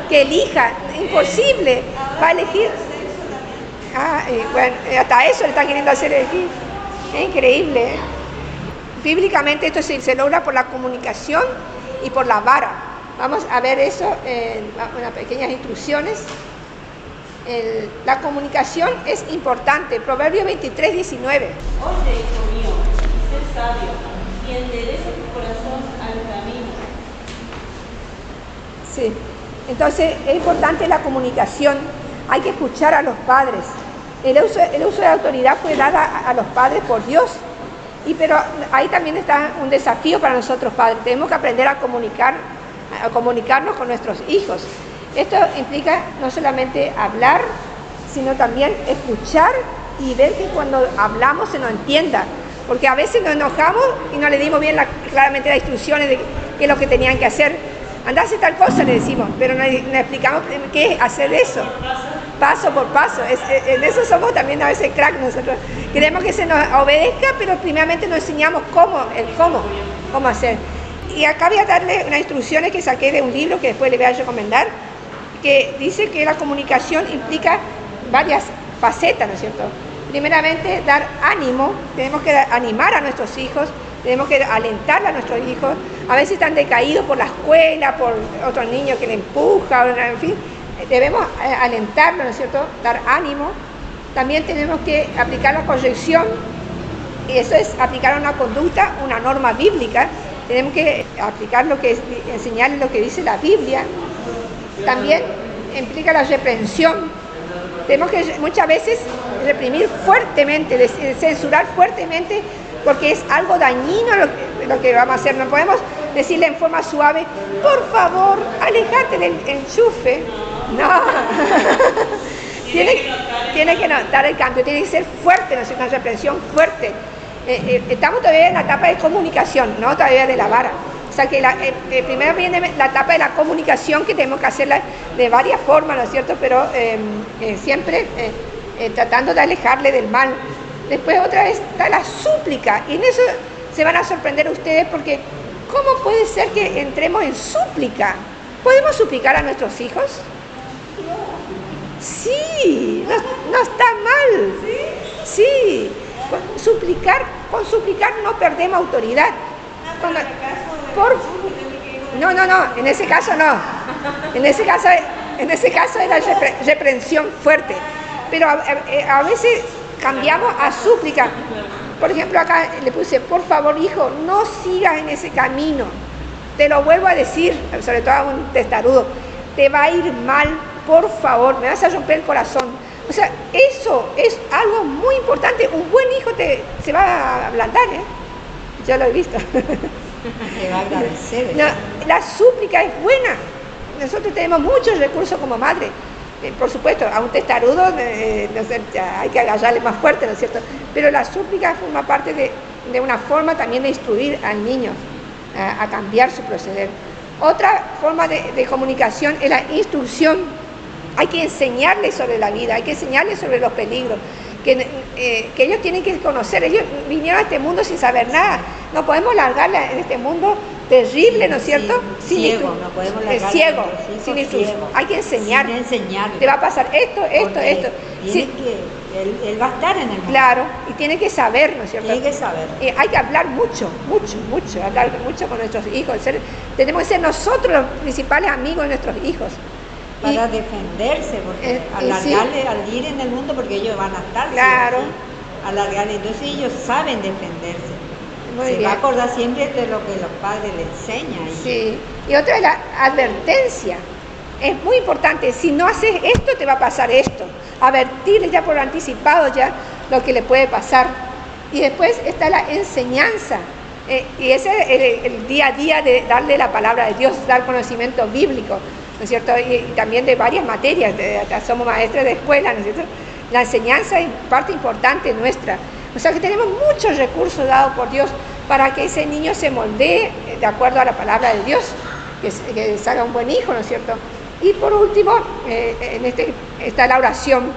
Que elija. Imposible. Va a elegir. Bueno, hasta eso le están queriendo hacer elegir. Es increíble. Bíblicamente esto se logra por la comunicación y por la vara. Vamos a ver eso en unas pequeñas instrucciones. La comunicación es importante. Proverbio 23, 19. Oye, hijo mío, sé sabio, y endereza tu corazón al camino. Sí. Entonces es importante la comunicación. Hay que escuchar a los padres. El uso de autoridad fue dada a los padres por Dios. Pero ahí también está un desafío para nosotros padres. Tenemos que aprender a comunicarnos con nuestros hijos. Esto implica no solamente hablar, sino también escuchar y ver que cuando hablamos se nos entienda. Porque a veces nos enojamos y no le dimos bien claramente las instrucciones de qué es lo que tenían que hacer. Andá a hacer tal cosa, le decimos, pero no explicamos qué es hacer eso. Paso por paso. En eso somos también a veces crack nosotros. Queremos que se nos obedezca, pero primeramente nos enseñamos cómo hacer. Y acá voy a darle unas instrucciones que saqué de un libro que después le voy a recomendar, que dice que la comunicación implica varias facetas, ¿no es cierto? Primeramente, dar ánimo. Tenemos que animar a nuestros hijos, tenemos que alentar a nuestros hijos. A veces están decaídos por la escuela, por otros niños que le empujan, en fin. Debemos alentarlos, ¿no es cierto? Dar ánimo. También tenemos que aplicar la corrección, y eso es aplicar una conducta, una norma bíblica. Tenemos que aplicar enseñarles lo que dice la Biblia. También implica la reprensión. Tenemos que muchas veces reprimir fuertemente, censurar fuertemente, porque es algo dañino lo que vamos a hacer. No podemos decirle en forma suave, por favor, alejate del enchufe. No. Tiene que notar el cambio, tiene que ser fuerte, una reprensión fuerte. Estamos todavía en la etapa de comunicación, no todavía de la vara. O sea que primero viene la etapa de la comunicación, que tenemos que hacerla de varias formas, ¿no es cierto? Pero siempre tratando de alejarle del mal. Después otra vez está la súplica, y en eso se van a sorprender ustedes, porque ¿cómo puede ser que entremos en súplica? ¿Podemos suplicar a nuestros hijos? Sí, no está mal. Sí. Con suplicar no perdemos autoridad. No, en ese caso no. En ese caso era reprensión fuerte. Pero a veces cambiamos a súplica. Por ejemplo, acá le puse, por favor, hijo, no sigas en ese camino. Te lo vuelvo a decir, sobre todo a un testarudo. Te va a ir mal, por favor, me vas a romper el corazón. O sea, eso es algo muy importante. Un buen hijo se va a ablandar, ¿eh? Yo lo he visto. Te va a agradecer. No, la súplica es buena. Nosotros tenemos muchos recursos como madre. Por supuesto, a un testarudo no sé, hay que agarrarle más fuerte, ¿no es cierto? Pero la súplica forma parte de una forma también de instruir al niño a cambiar su proceder. Otra forma de comunicación es la instrucción. Hay que enseñarles sobre la vida, hay que enseñarles sobre los peligros, que ellos tienen que conocer. Ellos vinieron a este mundo sin saber nada. No podemos largarla en este mundo terrible, ¿no es cierto? Sin ciego, instru- no podemos es largar a ciego, nuestros hijos sin instrucción. ciegos, Hay que enseñar. sin enseñarle. Te va a pasar esto. Porque Sí, tiene que, él va a estar en el mundo. claro, y tiene que saber, ¿no es cierto? Tiene que saber. Hay que hablar mucho, hablar mucho con nuestros hijos. Tenemos que ser nosotros los principales amigos de nuestros hijos. Para defenderse, porque sí. alargarle al ir en el mundo, porque ellos van a estar. Claro. Sí, alargarle, entonces ellos saben defenderse. Muy Se bien. va a acordar siempre de lo que los padres le enseñan. Sí. Y otra es la advertencia. Es muy importante. Si no haces esto, te va a pasar esto. Advertirle ya por anticipado ya lo que le puede pasar. Y después está la enseñanza. Y ese es el día a día de darle la palabra de Dios, dar conocimiento bíblico, ¿no es cierto? Y también de varias materias. Somos maestros de escuela, ¿no es cierto? La enseñanza es parte importante nuestra. O sea que tenemos muchos recursos dados por Dios para que ese niño se moldee de acuerdo a la palabra de Dios, que salga un buen hijo, ¿no es cierto? Y por último, está la oración,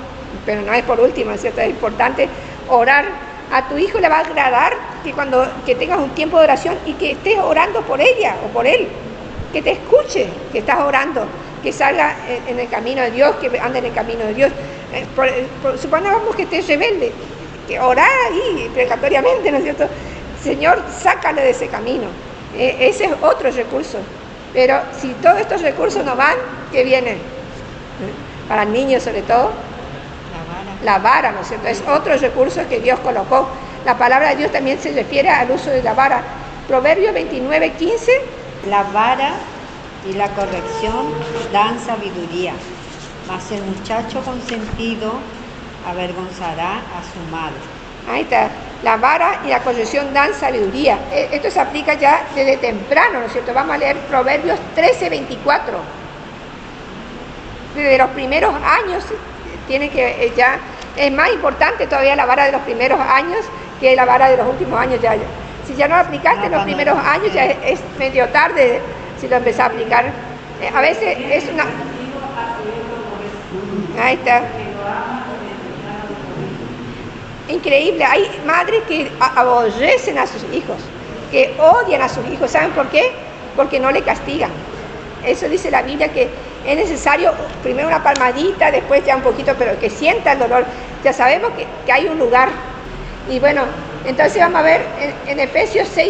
pero no es por último, ¿no es cierto? Es importante orar. A tu hijo le va a agradar que tengas un tiempo de oración y que estés orando por ella o por él, que te escuche que estás orando, que salga en el camino de Dios, que ande en el camino de Dios. Supongamos que estés rebelde, que orá ahí precatoriamente, ¿no es cierto? Señor, sácale de ese camino. Ese es otro recurso. Pero si todos estos recursos no van, ¿qué viene? Para niños sobre todo, la vara, ¿no es cierto? Es otro recurso que Dios colocó. La palabra de Dios también se refiere al uso de la vara. Proverbios 29:15. La vara y la corrección dan sabiduría, mas el muchacho consentido avergonzará a su madre. Ahí está. La vara y la corrección dan sabiduría. Esto se aplica ya desde temprano, ¿no es cierto? Vamos a leer Proverbios 13:24. Desde los primeros años tiene que ya es más importante todavía la vara de los primeros años que la vara de los últimos años. Si ya no lo aplicaste en los primeros años, ya es medio tarde si lo empezás a aplicar. A veces es una... Ahí está. Increíble, hay madres que aborrecen a sus hijos, que odian a sus hijos. ¿Saben por qué? Porque no le castigan. Eso dice la Biblia, que es necesario primero una palmadita, después ya un poquito, pero que sienta el dolor. Ya sabemos que hay un lugar. Y bueno, entonces vamos a ver en Efesios 6:4.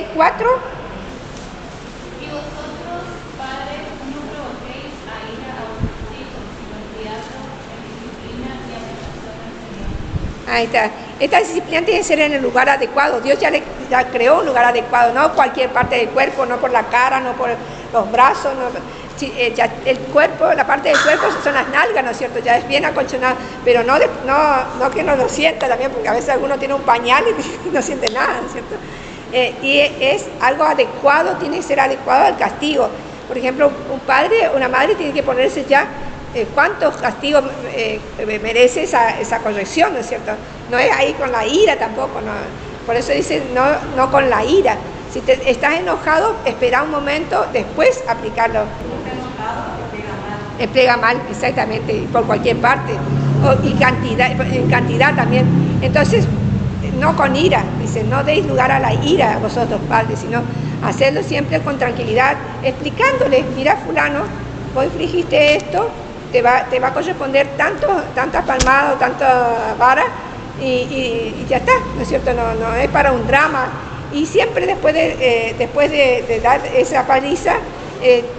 Y vosotros, padres, no provoquéis a ira a vuestros hijos, sino criadlos en disciplina y amonestación del Señor. Ahí está. Esta disciplina tiene que ser en el lugar adecuado. Dios ya creó un lugar adecuado, no cualquier parte del cuerpo, no por la cara, no por los brazos. No. Ya el cuerpo, la parte del cuerpo son las nalgas, ¿no es cierto? Ya es bien acolchonado, pero no que no lo sienta también, porque a veces alguno tiene un pañal y no siente nada, ¿no es cierto? Y es algo adecuado, tiene que ser adecuado al castigo. Por ejemplo, un padre, una madre tiene que ponerse ya cuántos castigos merece esa corrección, ¿no es cierto? No es ahí con la ira tampoco, no. Por eso dice no con la ira. Si estás enojado, espera un momento, después aplicarlo. Pega mal, exactamente, por cualquier parte. En cantidad también. Entonces, no con ira, dice, no deis lugar a la ira a vosotros padres, sino hacerlo siempre con tranquilidad, explicándole, mira fulano, vos infligiste esto, te va a corresponder tantas palmadas o tanta vara y ya está, ¿no es cierto? No es para un drama. Y siempre después de dar esa paliza,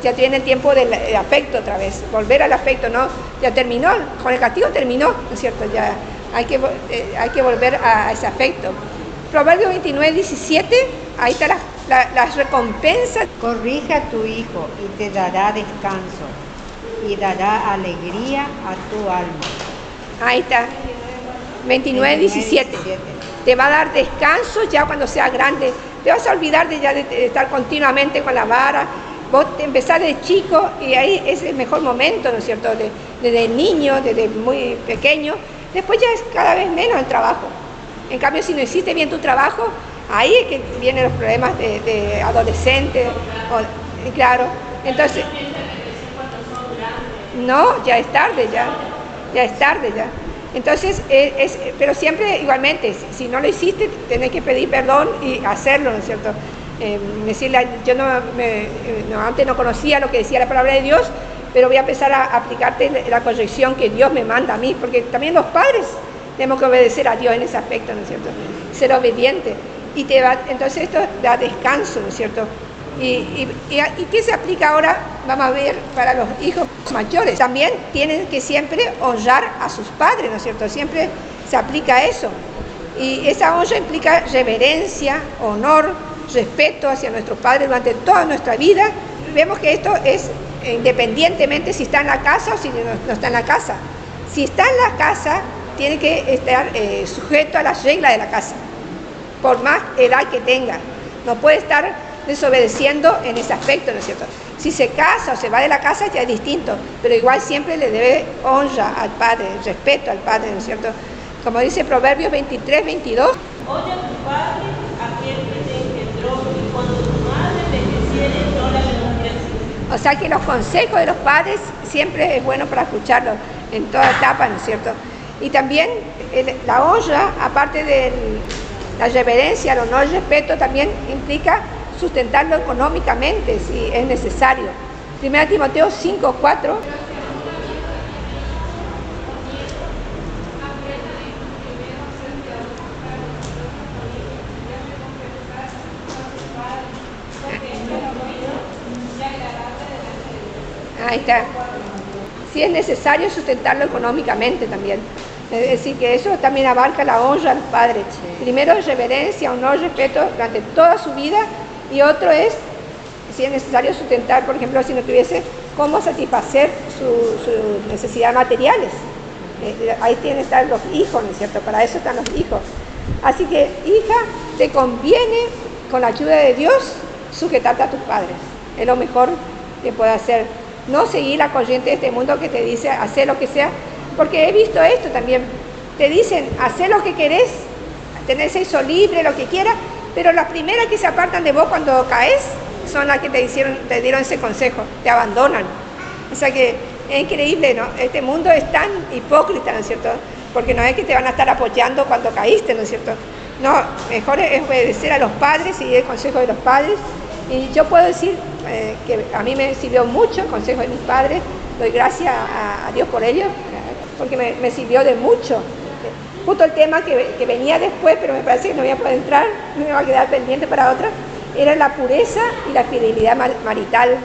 ya tiene el tiempo del afecto otra vez, volver al afecto, ¿no? Ya terminó, con el castigo terminó, ¿no es cierto? Ya hay que volver a ese afecto. Proverbios 29:17, ahí está las recompensas. Corrige a tu hijo y te dará descanso y dará alegría a tu alma. Ahí está, 29:17. Te va a dar descanso ya cuando sea grande. Te vas a olvidar de estar continuamente con la vara. Vos empezás de chico y ahí es el mejor momento, ¿no es cierto? Desde niño, desde muy pequeño. Después ya es cada vez menos el trabajo. En cambio, si no hiciste bien tu trabajo, ahí es que vienen los problemas de adolescente. Claro, entonces... No, ya es tarde ya es tarde ya. Entonces, pero siempre igualmente, si no lo hiciste, tenés que pedir perdón y hacerlo, ¿no es cierto? Yo antes no conocía lo que decía la palabra de Dios, pero voy a empezar a aplicarte la corrección que Dios me manda a mí, porque también los padres tenemos que obedecer a Dios en ese aspecto, ¿no es cierto? Ser obediente. Entonces esto da descanso, ¿no es cierto? ¿Y qué se aplica ahora? Vamos a ver para los hijos mayores. También tienen que siempre honrar a sus padres, ¿no es cierto? Siempre se aplica eso. Y esa honra implica reverencia, honor, respeto hacia nuestros padres durante toda nuestra vida. Vemos que esto es independientemente si está en la casa o si no está en la casa. Si está en la casa, tiene que estar sujeto a las reglas de la casa, por más edad que tenga. No puede estar desobedeciendo en ese aspecto, ¿no es cierto? Si se casa o se va de la casa ya es distinto, pero igual siempre le debe honra al padre, respeto al padre, ¿no es cierto? Como dice Proverbios 23, 22. Oye a tu padre, aquel que te engendró, y cuando tu madre envejeciere, no la menosprecies. O sea que los consejos de los padres siempre es bueno para escucharlos en toda etapa, ¿no es cierto? Y también la honra, aparte de la reverencia, el honor, el respeto, también implica sustentarlo económicamente si es necesario. 1 Timoteo 5, 4. Ahí está. Si es necesario sustentarlo económicamente también. Es decir, que eso también abarca la honra al padre. Sí. Primero, reverencia, honor, respeto durante toda su vida. Y otro es, si es necesario sustentar, por ejemplo, si no tuviese cómo satisfacer sus necesidades materiales. Ahí tienen que estar los hijos, ¿no es cierto? Para eso están los hijos. Así que, hija, te conviene, con la ayuda de Dios, sujetarte a tus padres. Es lo mejor que puedes hacer. No seguir la corriente de este mundo que te dice hacer lo que sea, porque he visto esto también. Te dicen, hacer lo que querés, tener sexo libre, lo que quieras, pero las primeras que se apartan de vos cuando caes son las que te dieron ese consejo, te abandonan. O sea que es increíble, ¿no? Este mundo es tan hipócrita, ¿no es cierto? Porque no es que te van a estar apoyando cuando caíste, ¿no es cierto? No, mejor es obedecer a los padres, seguir el consejo de los padres. Y yo puedo decir que a mí me sirvió mucho el consejo de mis padres, doy gracias a Dios por ellos, porque me sirvió de mucho. Justo el tema que venía después, pero me parece que no voy a poder entrar, me va a quedar pendiente para otra, era la pureza y la fidelidad marital.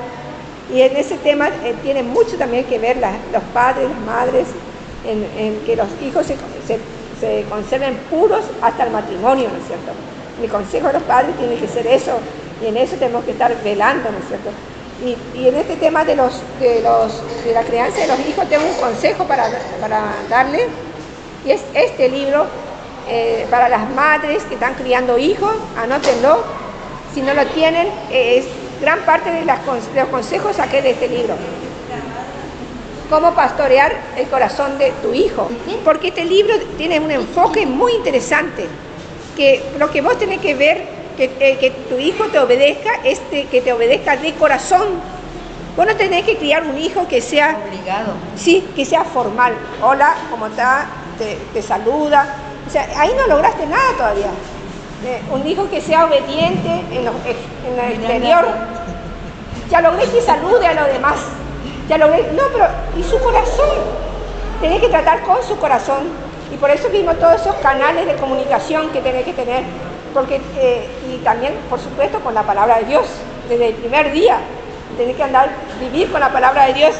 Y en ese tema tiene mucho también que ver los padres, las madres, en que los hijos se conserven puros hasta el matrimonio, ¿no es cierto? El consejo de los padres tiene que ser eso, y en eso tenemos que estar velando, ¿no es cierto? Y en este tema de la crianza de los hijos tengo un consejo para darle, y es este libro para las madres que están criando hijos, anótenlo, si no lo tienen, es gran parte de los consejos saqué de este libro. Cómo pastorear el corazón de tu hijo, porque este libro tiene un enfoque muy interesante, que lo que vos tenés que ver, que tu hijo te obedezca, es que te obedezca de corazón. Vos no tenés que criar un hijo que sea obligado. Sí, que sea formal. Hola, ¿cómo está? Te saluda. O sea, ahí no lograste nada todavía. Un hijo que sea obediente en lo exterior. Ya logré que salude a los demás. Ya logré. No, pero ¿y su corazón? Tenés que tratar con su corazón. Y por eso vimos todos esos canales de comunicación que tenés que tener. Porque, y también, por supuesto, con la palabra de Dios. Desde el primer día. Tenés que vivir con la palabra de Dios.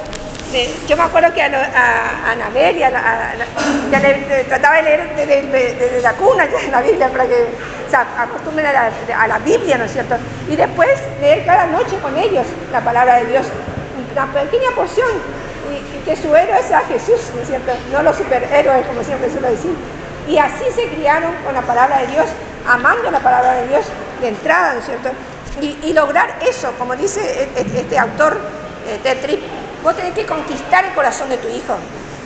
Yo me acuerdo que a Anabel ya le trataba de leer desde la cuna ya en la Biblia para que se acostumbren a la Biblia, ¿no es cierto? Y después leer cada noche con ellos la palabra de Dios, una pequeña porción, y que su héroe sea Jesús, ¿no es cierto? No los superhéroes, como siempre suelo decir. Y así se criaron con la palabra de Dios, amando la palabra de Dios de entrada, ¿no es cierto? Y lograr eso, como dice este autor, Ted Tripp, vos tenés que conquistar el corazón de tu hijo,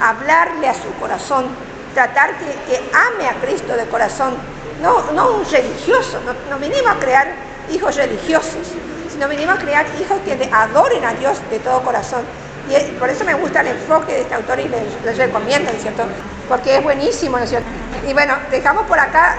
hablarle a su corazón, tratar que ame a Cristo de corazón, no un religioso, no venimos a crear hijos religiosos, sino venimos a crear hijos que adoren a Dios de todo corazón. Y por eso me gusta el enfoque de este autor y les recomiendo, ¿no es cierto? Porque es buenísimo, ¿no es cierto? Y bueno, dejamos por acá